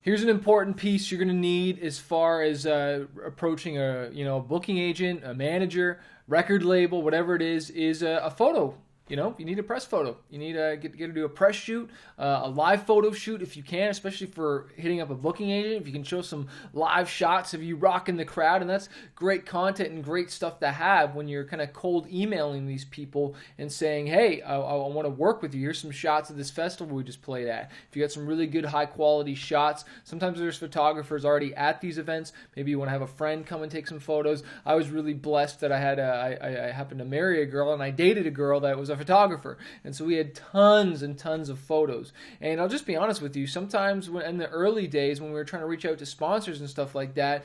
Here's an important piece you're going to need as far as approaching a booking agent, a manager, record label, whatever it is a photo. You need a press photo. You need to get to do a press shoot, a live photo shoot if you can, especially for hitting up a booking agent. If you can show some live shots of you rocking the crowd, and that's great content and great stuff to have when you're kind of cold emailing these people and saying, hey, I want to work with you. Here's some shots of this festival we just played at. If you got some really good high quality shots, sometimes there's photographers already at these events. Maybe you want to have a friend come and take some photos. I was really blessed that I happened to marry a girl, and I dated a girl that was a photographer, and so we had tons and tons of photos. And I'll just be honest with you, sometimes in the early days when we were trying to reach out to sponsors and stuff like that,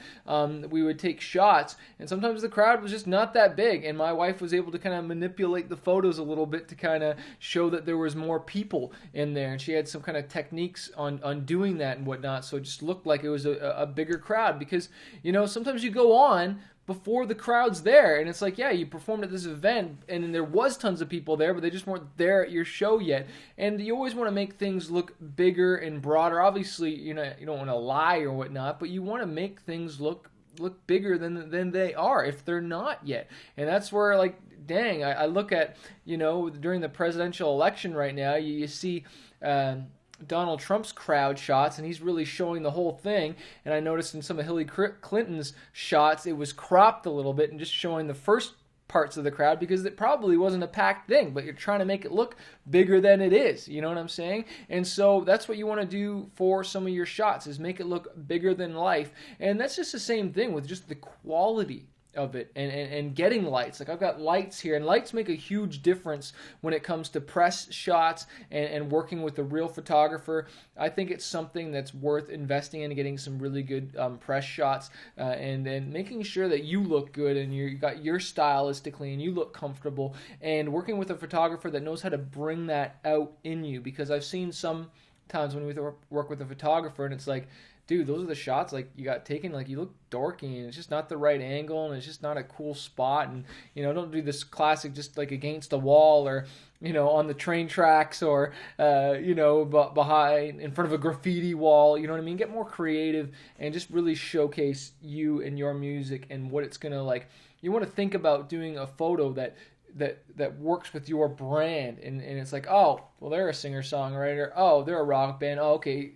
we would take shots, and sometimes the crowd was just not that big, and my wife was able to kind of manipulate the photos a little bit to kind of show that there was more people in there, and she had some kind of techniques on doing that and whatnot, so it just looked like it was a bigger crowd. Because sometimes you go on before the crowd's there, and it's like, yeah, you performed at this event and there was tons of people there, but they just weren't there at your show yet. And you always want to make things look bigger and broader. Obviously, you don't want to lie or whatnot, but you want to make things look bigger than they are if they're not yet. And that's where, like, dang, I look at, during the presidential election right now, you see Donald Trump's crowd shots, and he's really showing the whole thing. And I noticed in some of Hillary Clinton's shots, it was cropped a little bit and just showing the first parts of the crowd, because it probably wasn't a packed thing, but you're trying to make it look bigger than it is. You know what I'm saying? And so that's what you want to do for some of your shots, is make it look bigger than life. And that's just the same thing with just the quality of it and getting lights. Like, I've got lights here, and lights make a huge difference when it comes to press shots and working with a real photographer. I think it's something that's worth investing in, getting some really good press shots and making sure that you look good and you got your stylistically and you look comfortable, and working with a photographer that knows how to bring that out in you. Because I've seen some times when we work with a photographer and it's like, dude, those are the shots like you got taken, like you look dorky and it's just not the right angle and it's just not a cool spot. And don't do this classic just like against a wall or on the train tracks or behind in front of a graffiti wall. You know what I mean? Get more creative and just really showcase you and your music and what it's gonna like. You want to think about doing a photo that works with your brand, and it's like, oh, well, they're a singer-songwriter, oh, they're a rock band, oh, okay,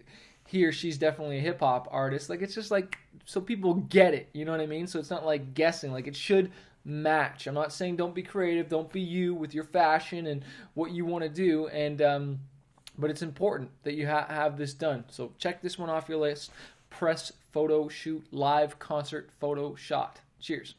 he or she's definitely a hip-hop artist. Like, it's just like, so people get it, you know what I mean? So it's not like guessing, like it should match. I'm not saying don't be creative, don't be you with your fashion and what you want to do, and but it's important that you have this done. So check this one off your list: press photo shoot, live concert photo shot. Cheers.